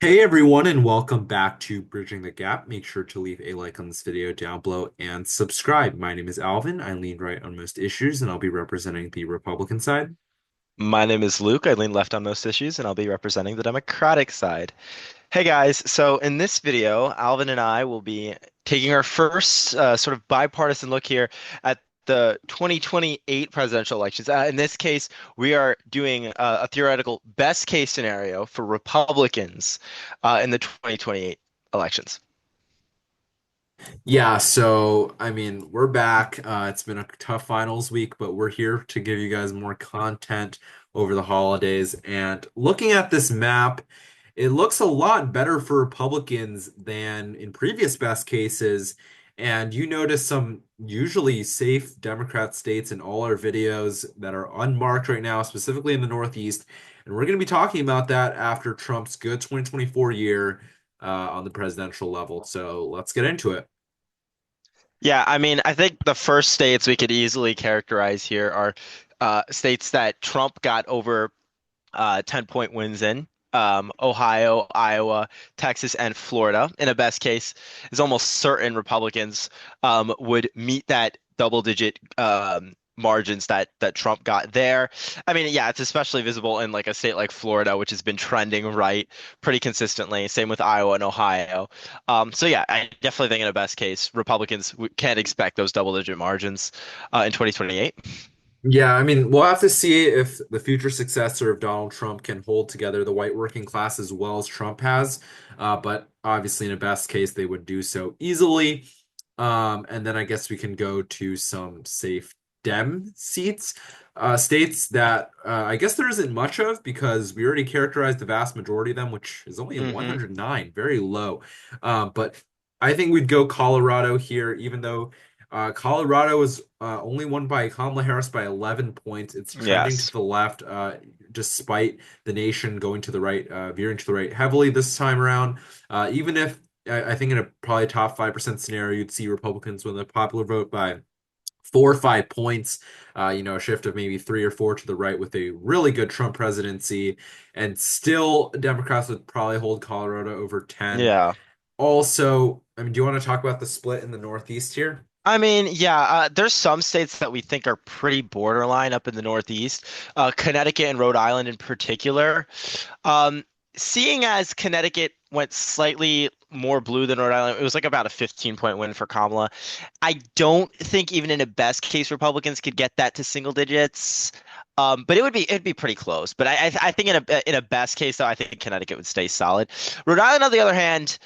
Hey everyone, and welcome back to Bridging the Gap. Make sure to leave a like on this video down below and subscribe. My name is Alvin. I lean right on most issues, and I'll be representing the Republican side. My name is Luke. I lean left on most issues, and I'll be representing the Democratic side. Hey guys, so in this video, Alvin and I will be taking our first sort of bipartisan look here at the 2028 presidential elections. In this case, we are doing a theoretical best case scenario for Republicans in the 2028 elections. Yeah, so we're back. It's been a tough finals week, but we're here to give you guys more content over the holidays. And looking at this map, it looks a lot better for Republicans than in previous best cases. And you notice some usually safe Democrat states in all our videos that are unmarked right now, specifically in the Northeast. And we're going to be talking about that after Trump's good 2024 year on the presidential level. So let's get into it. Yeah, I mean, I think the first states we could easily characterize here are states that Trump got over 10-point wins in. Ohio, Iowa, Texas, and Florida. In a best case, is almost certain Republicans would meet that double-digit margins that Trump got there. I mean, yeah, it's especially visible in like a state like Florida, which has been trending right pretty consistently. Same with Iowa and Ohio. So yeah, I definitely think in a best case, Republicans can't expect those double-digit margins in 2028. Yeah, we'll have to see if the future successor of Donald Trump can hold together the white working class as well as Trump has. But obviously, in a best case, they would do so easily. And then I guess we can go to some safe Dem seats, states that I guess there isn't much of because we already characterized the vast majority of them, which is only Hmm. 109, very low. But I think we'd go Colorado here, even though. Colorado is only won by Kamala Harris by 11 points. It's trending to Yes. the left, despite the nation going to the right, veering to the right heavily this time around. Even if I think in a probably top 5% scenario, you'd see Republicans win the popular vote by 4 or 5 points. A shift of maybe 3 or 4 to the right with a really good Trump presidency, and still Democrats would probably hold Colorado over 10. Yeah. Also, do you want to talk about the split in the Northeast here? I mean, yeah, there's some states that we think are pretty borderline up in the Northeast, Connecticut and Rhode Island in particular. Um, Seeing as Connecticut went slightly more blue than Rhode Island, it was like about a 15-point win for Kamala. I don't think even in a best case Republicans could get that to single digits. But it'd be pretty close. But I think in a best case though, I think Connecticut would stay solid. Rhode Island, on the other hand,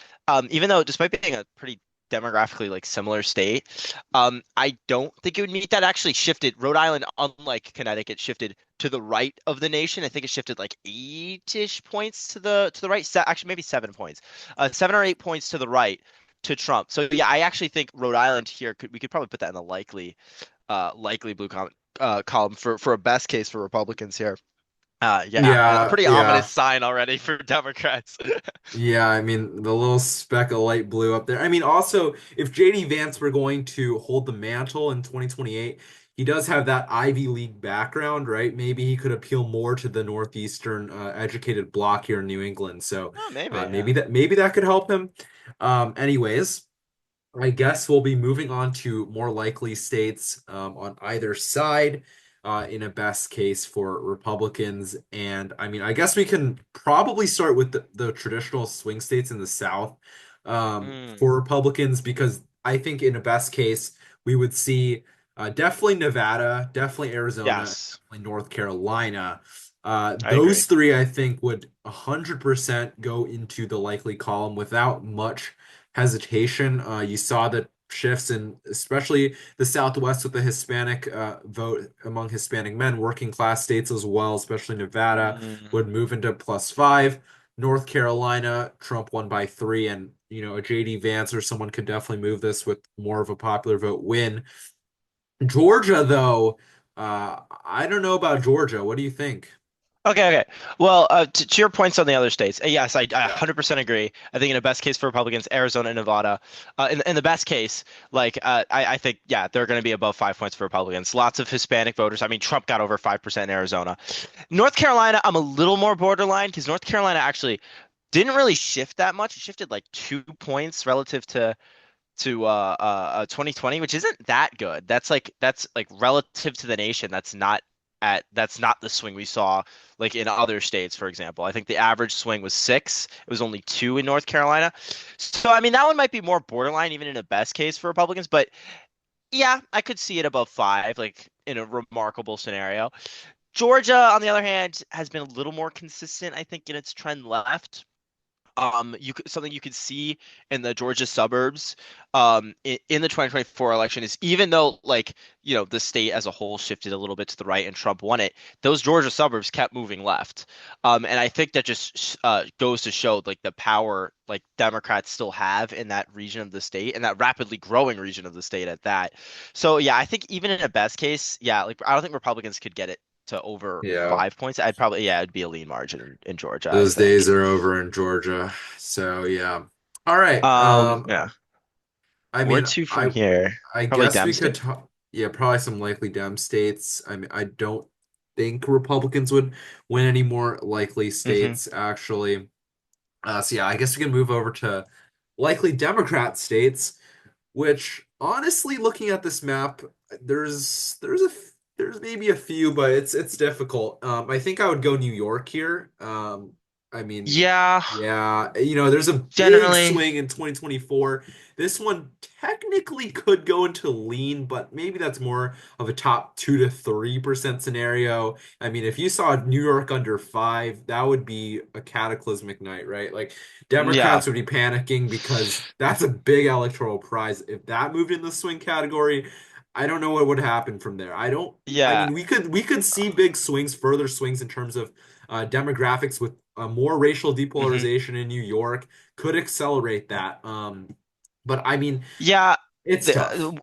even though despite being a pretty demographically like similar state, I don't think it would meet that. Actually shifted. Rhode Island, unlike Connecticut, shifted to the right of the nation. I think it shifted like 8-ish points to the right. Actually, maybe 7 points, 7 or 8 points to the right to Trump. So yeah, I actually think Rhode Island here we could probably put that in the likely blue column for a best case for Republicans here. Yeah, a Yeah, pretty ominous yeah. sign already for Democrats. Yeah, the little speck of light blue up there. Also, if JD Vance were going to hold the mantle in 2028, he does have that Ivy League background, right? Maybe he could appeal more to the Northeastern educated bloc here in New England. So Oh, maybe, maybe yeah. that could help him. Anyways, I guess we'll be moving on to more likely states on either side in a best case for Republicans. And I guess we can probably start with the traditional swing states in the South Mm, for Republicans, because I think in a best case, we would see definitely Nevada, definitely Arizona, yes, definitely North Carolina. I agree. Those three, I think, would 100% go into the likely column without much hesitation. You saw the shifts in especially the Southwest with the Hispanic vote among Hispanic men, working class states as well, especially Nevada Mm. would move into +5. North Carolina, Trump won by 3, and a JD Vance or someone could definitely move this with more of a popular vote win. Georgia, though, I don't know about Georgia. What do you think? Okay. Well, to your points on the other states, yes, I Yeah. 100% agree. I think in a best case for Republicans, Arizona and Nevada. In the best case, like I think, yeah, they're going to be above 5 points for Republicans. Lots of Hispanic voters. I mean, Trump got over 5% in Arizona. North Carolina, I'm a little more borderline because North Carolina actually didn't really shift that much. It shifted like 2 points relative to 2020, which isn't that good. That's like relative to the nation. That's not the swing we saw like in other states, for example. I think the average swing was 6. It was only 2 in North Carolina. So I mean that one might be more borderline even in a best case for Republicans, but yeah, I could see it above 5, like in a remarkable scenario. Georgia, on the other hand, has been a little more consistent, I think, in its trend left. Something you could see in the Georgia suburbs, in the 2024 election is even though like the state as a whole shifted a little bit to the right and Trump won it, those Georgia suburbs kept moving left, and I think that just goes to show like the power like Democrats still have in that region of the state and that rapidly growing region of the state at that. So yeah, I think even in a best case, yeah, like I don't think Republicans could get it to over Yeah, 5 points. I'd probably yeah, it'd be a lean margin in Georgia, I those days think. are over in Georgia. So yeah. All right. Yeah. I Where mean, to from I here? I Probably guess we Dempsey. could talk. Yeah, probably some likely Dem states. I mean, I don't think Republicans would win any more likely Hmm. states, actually. So yeah, I guess we can move over to likely Democrat states, which honestly, looking at this map, there's maybe a few, but it's difficult. I think I would go New York here. I mean, Yeah, yeah, there's a big generally. swing in 2024. This one technically could go into lean, but maybe that's more of a top 2 to 3% scenario. I mean, if you saw New York under 5, that would be a cataclysmic night, right? Like Yeah, Democrats would be panicking because that's a big electoral prize. If that moved in the swing category, I don't know what would happen from there. I yeah. mean, we could see big swings, further swings in terms of demographics with more racial Hmm. depolarization in New York could accelerate that. But I mean, Yeah. it's tough.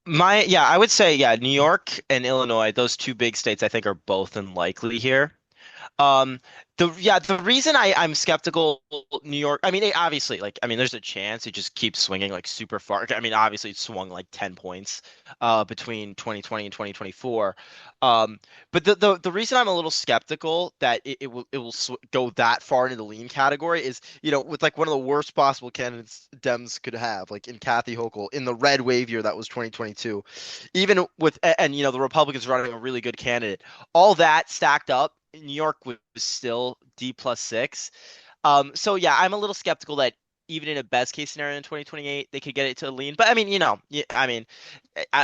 The, yeah, I would say yeah, New York and Illinois, those two big states I think are both unlikely here. Um, the reason I'm skeptical, New York. I mean, obviously, like, I mean, there's a chance it just keeps swinging like super far. I mean, obviously, it swung like 10 points, between 2020 and 2024. Um, but the reason I'm a little skeptical that it will go that far into the lean category is, with like one of the worst possible candidates Dems could have, like in Kathy Hochul in the red wave year that was 2022, even with and the Republicans running a really good candidate, all that stacked up. New York was still D+6. So yeah, I'm a little skeptical that even in a best case scenario in 2028, they could get it to lean. But I mean, yeah, I mean,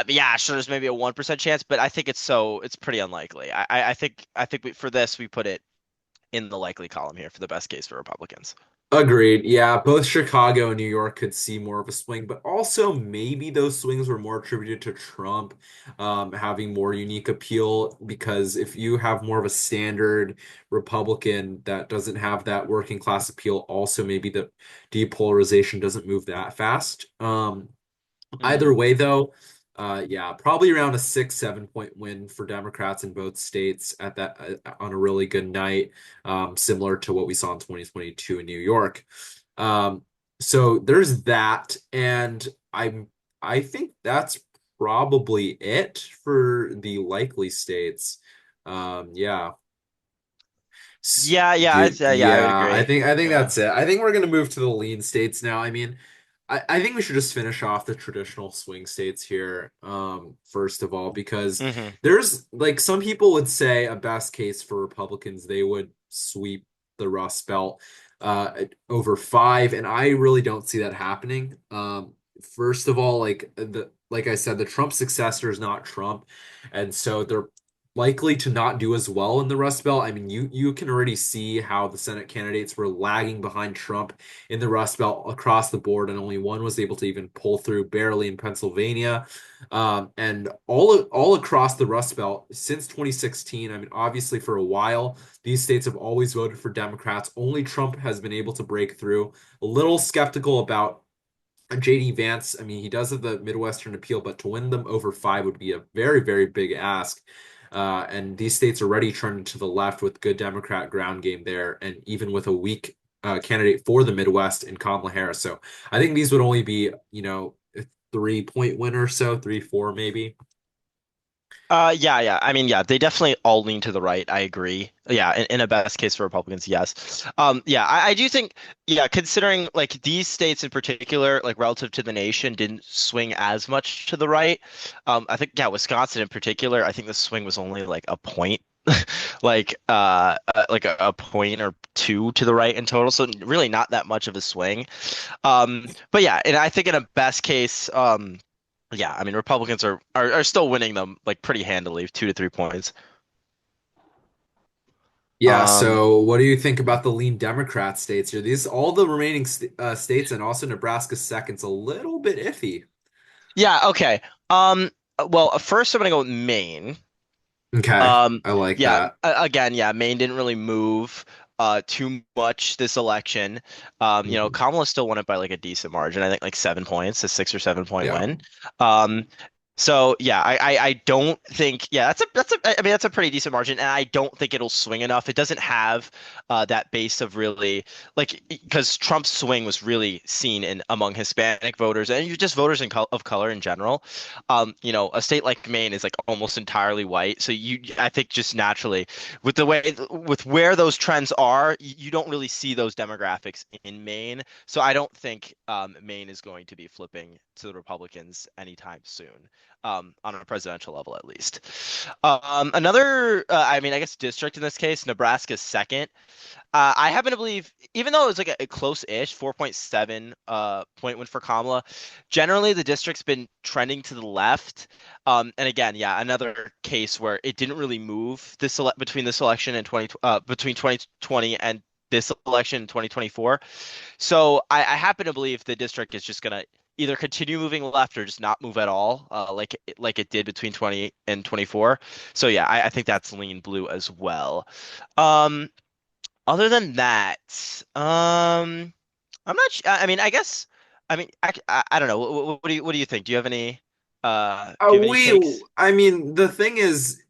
yeah, sure, there's maybe a 1% chance, but I think it's pretty unlikely. I think for this we put it in the likely column here for the best case for Republicans. Agreed. Yeah, both Chicago and New York could see more of a swing, but also maybe those swings were more attributed to Trump having more unique appeal. Because if you have more of a standard Republican that doesn't have that working class appeal, also maybe the depolarization doesn't move that fast. Either Hmm. way, though, yeah, probably around a 6, 7 point win for Democrats in both states at that on a really good night, similar to what we saw in 2022 in New York. Um, so there's that, and I think that's probably it for the likely states. Yeah. Yeah, Dude, yeah, I would yeah, I agree. think I think Yeah. that's it. I think we're gonna move to the lean states now. I mean, I think we should just finish off the traditional swing states here, first of all, because Hmm. there's like some people would say a best case for Republicans, they would sweep the Rust Belt over 5, and I really don't see that happening. First of all, like I said, the Trump successor is not Trump, and so they're likely to not do as well in the Rust Belt. I mean, you can already see how the Senate candidates were lagging behind Trump in the Rust Belt across the board, and only one was able to even pull through barely in Pennsylvania. And all across the Rust Belt since 2016. I mean, obviously for a while, these states have always voted for Democrats. Only Trump has been able to break through. A little skeptical about JD Vance. I mean, he does have the Midwestern appeal, but to win them over 5 would be a very, very big ask. And these states are already turning to the left with good Democrat ground game there, and even with a weak candidate for the Midwest in Kamala Harris. So I think these would only be, a 3 point win or so, 3, 4 maybe. Yeah. I mean, yeah, they definitely all lean to the right. I agree. Yeah, in a best case for Republicans, yes. Yeah, I do think, yeah, considering like these states in particular, like relative to the nation, didn't swing as much to the right. I think, yeah, Wisconsin in particular, I think the swing was only like a point, like a point or two to the right in total. So really not that much of a swing. But yeah, and I think in a best case, yeah, I mean Republicans are still winning them like pretty handily, 2 to 3 points. Yeah, Um, so what do you think about the lean Democrat states here? These all the remaining states and also Nebraska second's a little bit iffy. yeah, okay. Um, well, first I'm gonna go with Maine. Okay, I like Yeah, that. again, yeah, Maine didn't really move too much this election. Mhm. Kamala still won it by like a decent margin. I think like 7 points, a 6 or 7 point Yeah. win. Um, so yeah, I don't think yeah, I mean that's a pretty decent margin, and I don't think it'll swing enough. It doesn't have that base of really like because Trump's swing was really seen in among Hispanic voters and just voters of color in general. A state like Maine is like almost entirely white, so I think just naturally, with where those trends are, you don't really see those demographics in Maine. So I don't think Maine is going to be flipping to the Republicans anytime soon, on a presidential level at least. Another, I mean, I guess district in this case, Nebraska's second. I happen to believe, even though it was like a close-ish 4.7 point win for Kamala, generally the district's been trending to the left. And again, yeah, another case where it didn't really move between this election and between 2020 and this election in 2024. So I happen to believe the district is just gonna either continue moving left or just not move at all, like it did between 20 and 24. So yeah, I think that's lean blue as well. Um, Other than that, I'm not. I mean, I guess. I mean, I don't know. What do you think? Do you have any We, takes? I mean, the thing is,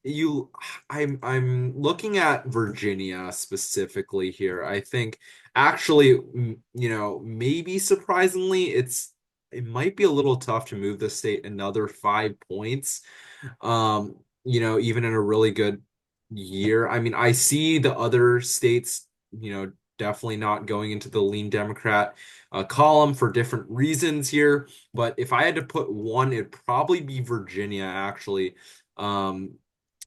I'm looking at Virginia specifically here. I think actually, maybe surprisingly, it might be a little tough to move the state another 5 points. Even in a really good year. I mean, I see the other states, definitely not going into the lean Democrat column for different reasons here. But if I had to put one, it'd probably be Virginia, actually. Um,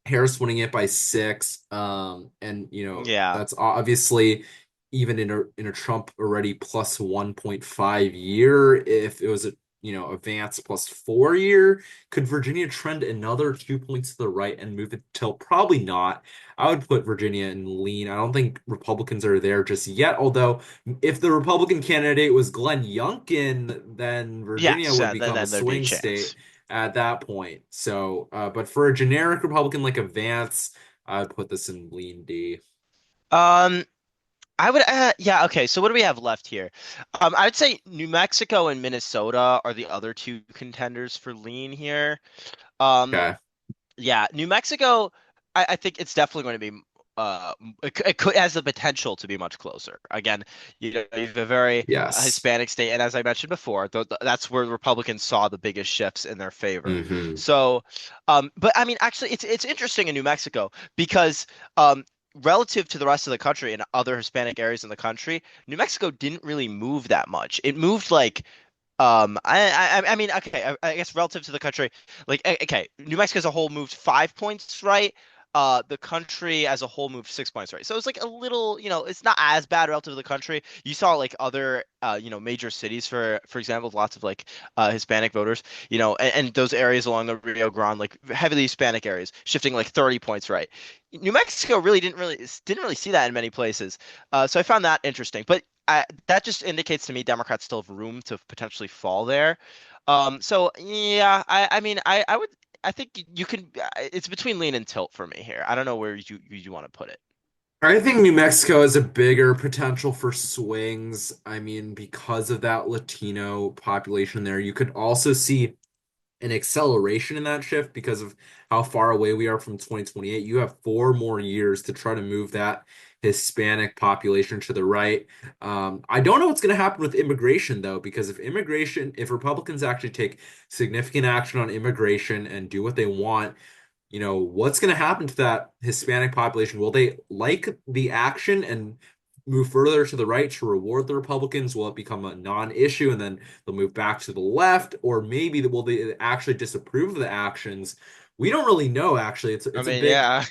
Harris winning it by 6. And Yeah. that's obviously even in a Trump already plus 1.5 year. If it was a Vance plus 4 year, could Virginia trend another 2 points to the right and move it till probably not? I would put Virginia in lean. I don't think Republicans are there just yet. Although, if the Republican candidate was Glenn Youngkin, then Virginia Yes. would Then become a there'd be a swing chance. state at that point. So, but for a generic Republican like a Vance, I would put this in lean D. Um, I would. Yeah. Okay. So what do we have left here? I would say New Mexico and Minnesota are the other two contenders for lean here. Um, Okay. Yeah, New Mexico, I think it's definitely going to be it could has the potential to be much closer. Again, you have a very Yes. Hispanic state, and as I mentioned before, that's where Republicans saw the biggest shifts in their favor. Hmm. So, but I mean, actually, it's interesting in New Mexico because relative to the rest of the country and other Hispanic areas in the country, New Mexico didn't really move that much. It moved like I mean, okay, I guess relative to the country, like, okay, New Mexico as a whole moved 5 points, right? The country as a whole moved 6 points, right? So it's like a little, it's not as bad relative to the country. You saw like other, major cities, for example, with lots of like Hispanic voters, and those areas along the Rio Grande, like heavily Hispanic areas, shifting like 30 points, right? New Mexico really didn't really see that in many places. So I found that interesting, but that just indicates to me Democrats still have room to potentially fall there. So yeah, I mean, I think you can. It's between lean and tilt for me here. I don't know where you want to put it. I think New Mexico has a bigger potential for swings. I mean, because of that Latino population there, you could also see an acceleration in that shift because of how far away we are from 2028. You have 4 more years to try to move that Hispanic population to the right. I don't know what's going to happen with immigration, though, because if Republicans actually take significant action on immigration and do what they want, what's going to happen to that Hispanic population? Will they like the action and move further to the right to reward the Republicans? Will it become a non-issue and then they'll move back to the left? Or maybe will they actually disapprove of the actions? We don't really know, actually. It's I it's a mean, big yeah.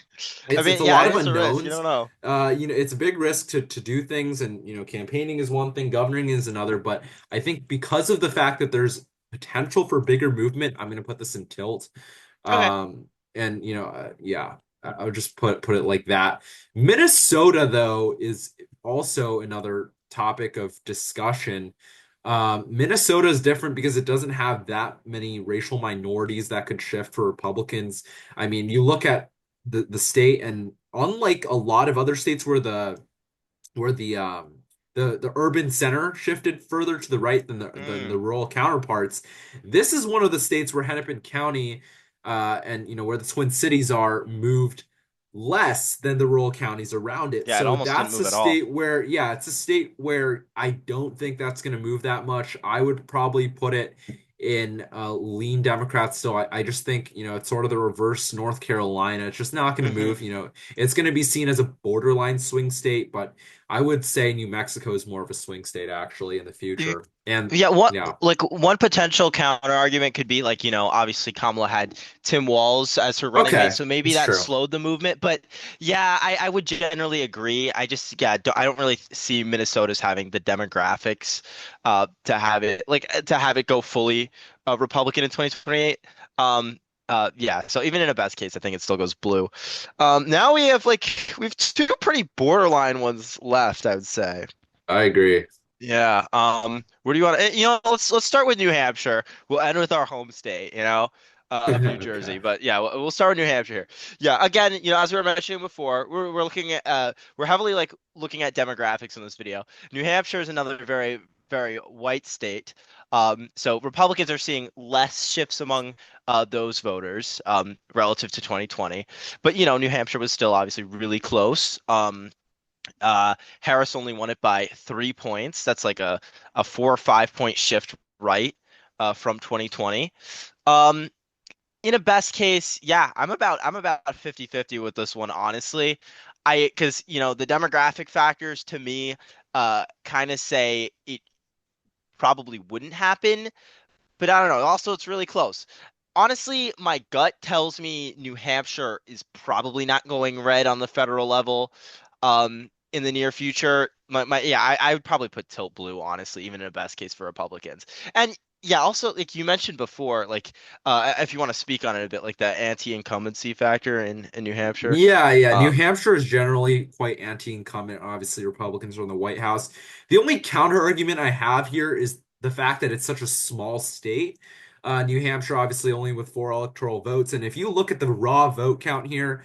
I it's mean, a yeah, lot it of is a risk. You unknowns. don't know. It's a big risk to do things, and campaigning is one thing, governing is another. But I think because of the fact that there's potential for bigger movement, I'm going to put this in tilt. Okay. And yeah, I would just put it like that. Minnesota, though, is also another topic of discussion. Minnesota is different because it doesn't have that many racial minorities that could shift for Republicans. I mean, you look at the state, and unlike a lot of other states where the urban center shifted further to the right than the Mm. rural counterparts. This is one of the states where Hennepin County and where the Twin Cities are moved less than the rural counties around it. Yeah, it So almost didn't that's move a at all. state where, yeah, it's a state where I don't think that's going to move that much. I would probably put it in lean Democrats. So I just think, it's sort of the reverse North Carolina. It's just not going to Hmm. move. It's going to be seen as a borderline swing state, but I would say New Mexico is more of a swing state actually in the future. And Yeah, what yeah. like one potential counter argument could be like, obviously Kamala had Tim Walz as her running mate, Okay, so maybe it's that true. slowed the movement. But yeah, I would generally agree. I just I don't really see Minnesota's having the demographics to have it go fully Republican in 2028. Yeah, so even in a best case, I think it still goes blue. Now we have two pretty borderline ones left, I would say. I agree. Yeah. Where do you want to, let's start with New Hampshire. We'll end with our home state, of New Okay. Jersey. But yeah, we'll start with New Hampshire here. Yeah, again, as we were mentioning before, we're looking at we're heavily like looking at demographics in this video. New Hampshire is another very, very white state. So Republicans are seeing less shifts among those voters relative to 2020. But New Hampshire was still obviously really close. Harris only won it by 3 points. That's like a 4 or 5 point shift right from 2020. Um, in a best case, yeah, I'm about 50-50 with this one, honestly. Because the demographic factors to me kind of say it probably wouldn't happen, but I don't know. Also, it's really close. Honestly, my gut tells me New Hampshire is probably not going red on the federal level in the near future. Yeah, I would probably put tilt blue, honestly, even in a best case for Republicans. And yeah, also like you mentioned before, like if you want to speak on it a bit, like the anti-incumbency factor in New Hampshire. Yeah, yeah. New Uh, Hampshire is generally quite anti-incumbent. Obviously, Republicans are in the White House. The only counter argument I have here is the fact that it's such a small state. New Hampshire, obviously, only with four electoral votes. And if you look at the raw vote count here,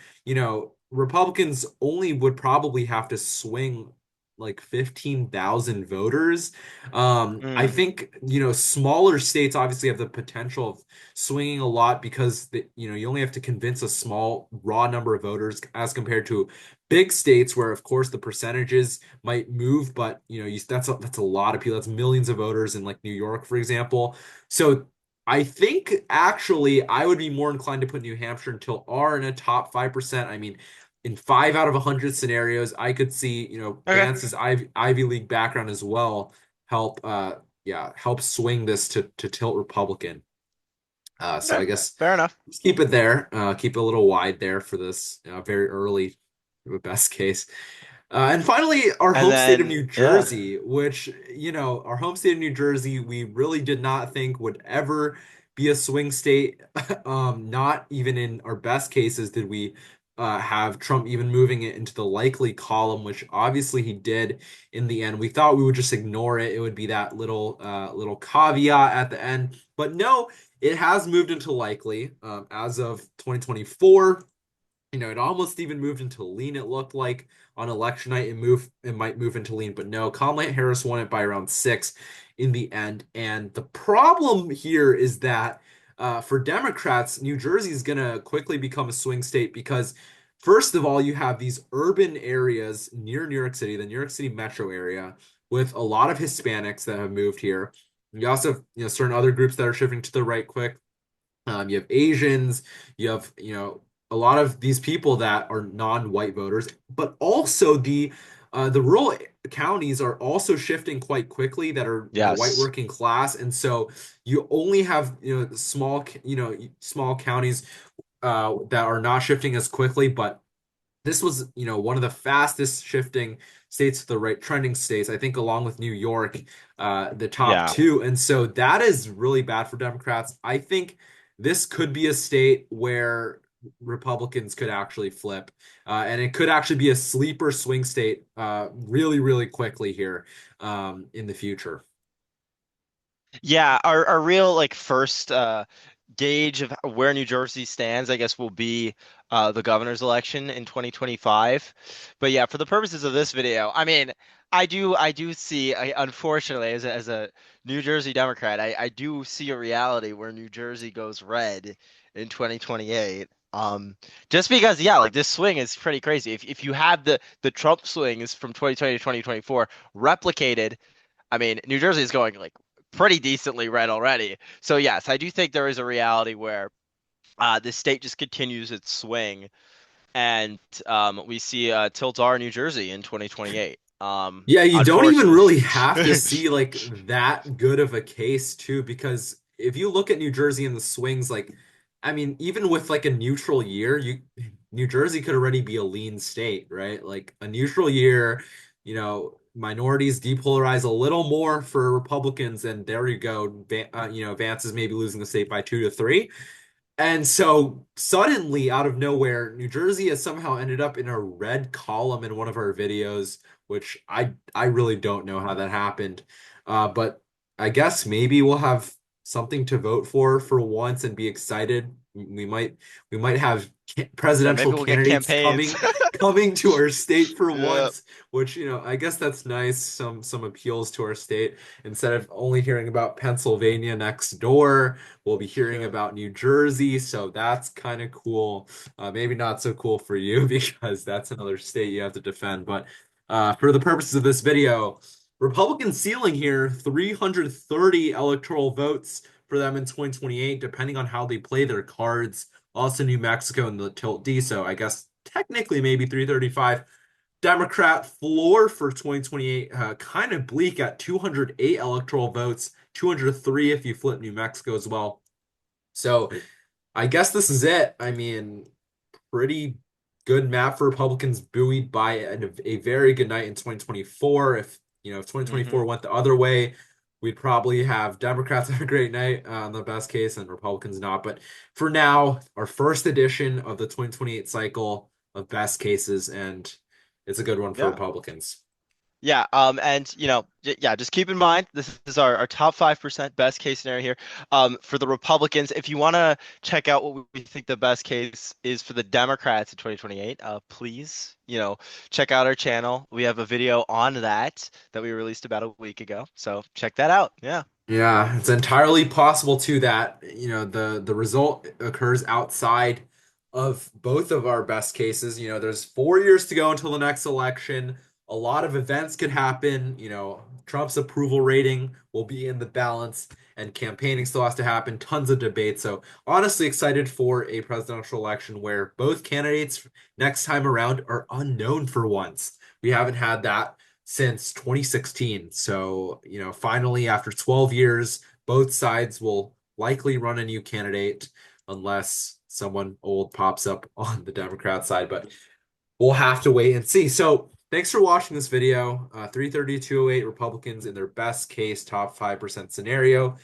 Republicans only would probably have to swing like 15,000 voters. I mm, think, smaller states obviously have the potential of swinging a lot because you only have to convince a small raw number of voters as compared to big states where of course the percentages might move, but that's a lot of people. That's millions of voters in like New York, for example. So I think actually I would be more inclined to put New Hampshire until R in a top 5%. I mean, in 5 out of 100 scenarios, I could see, okay, Vance's Ivy League background as well help help swing this to tilt Republican. So okay, I guess fair enough. let's keep it there. Keep it a little wide there for this very early best case. And finally, our And home state of then New yeah, Jersey, which, our home state of New Jersey, we really did not think would ever be a swing state. Not even in our best cases did we have Trump even moving it into the likely column, which obviously he did in the end. We thought we would just ignore it. It would be that little caveat at the end. But no, it has moved into likely as of 2024. It almost even moved into lean, it looked like on election night. It might move into lean, but no, Kamala Harris won it by around 6 in the end. And the problem here is that for Democrats, New Jersey is going to quickly become a swing state because, first of all, you have these urban areas near New York City, the New York City metro area, with a lot of Hispanics that have moved here. You also have, certain other groups that are shifting to the right quick. You have Asians, you have, a lot of these people that are non-white voters, but also the rural counties are also shifting quite quickly that are, white Yes. working class, and so you only have, small counties that are not shifting as quickly, but this was, one of the fastest shifting states to the right, trending states, I think, along with New York, the top Yeah. two. And so that is really bad for Democrats. I think this could be a state where Republicans could actually flip, and it could actually be a sleeper swing state, really, really quickly here, in the future. Yeah, our real like first gauge of where New Jersey stands, I guess, will be the governor's election in 2025. But yeah, for the purposes of this video, I mean, I do see, unfortunately, as a New Jersey Democrat, I do see a reality where New Jersey goes red in 2028. Just because, yeah, like this swing is pretty crazy. If you have the Trump swings from 2020 to 2024 replicated, I mean, New Jersey is going like pretty decently red already. So yes, I do think there is a reality where the state just continues its swing, and we see tilt R New Jersey in 2028. Yeah, you don't even Unfortunately. really have to see like that good of a case too, because if you look at New Jersey and the swings, like, I mean, even with like a neutral year, New Jersey could already be a lean state, right? Like a neutral year, minorities depolarize a little more for Republicans, and there you go. Vance is maybe losing the state by 2 to 3. And so suddenly, out of nowhere, New Jersey has somehow ended up in a red column in one of our videos, which I really don't know how that happened. But I guess maybe we'll have something to vote for once and be excited. We might have Yeah, presidential maybe we'll get candidates campaigns. coming to our state for Yeah, once, which, I guess that's nice. Some appeals to our state instead of only hearing about Pennsylvania next door. We'll be hearing yeah. about New Jersey, so that's kind of cool. Maybe not so cool for you because that's another state you have to defend. But for the purposes of this video, Republican ceiling here, 330 electoral votes for them in 2028, depending on how they play their cards. Also, New Mexico and the Tilt D, so I guess technically maybe 335. Democrat floor for 2028, kind of bleak at 208 electoral votes, 203 if you flip New Mexico as well. So I guess this is it. I mean, pretty good map for Republicans, buoyed by a very good night in 2024. If 2024 Hmm. went the other way, we'd probably have Democrats have a great night in the best case and Republicans not. But for now, our first edition of the 2028 cycle of best cases, and it's a good one for Yeah. Republicans. Yeah, and yeah, just keep in mind this is our top 5% best case scenario here. For the Republicans, if you want to check out what we think the best case is for the Democrats in 2028, please, check out our channel. We have a video on that we released about a week ago. So check that out. Yeah. Yeah, it's entirely possible too that, the result occurs outside of both of our best cases. There's 4 years to go until the next election. A lot of events could happen. Trump's approval rating will be in the balance, and campaigning still has to happen. Tons of debate. So honestly excited for a presidential election where both candidates next time around are unknown for once. We haven't had that since 2016. So, finally, after 12 years, both sides will likely run a new candidate unless someone old pops up on the Democrat side. But we'll have to wait and see. So, thanks for watching this video. 33208 Republicans in their best case top 5% scenario.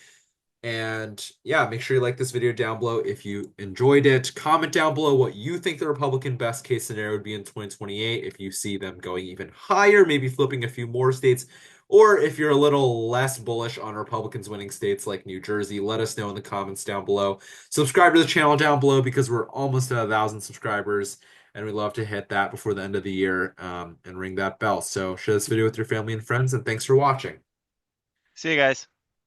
And yeah, make sure you like this video down below if you enjoyed it. Comment down below what you think the Republican best case scenario would be in 2028. If you see them going even higher, maybe flipping a few more states, or if you're a little less bullish on Republicans winning states like New Jersey, let us know in the comments down below. Subscribe to the channel down below because we're almost at 1,000 subscribers, and we'd love to hit that before the end of the year, and ring that bell. So share this video with your family and friends, and thanks for watching. See you guys.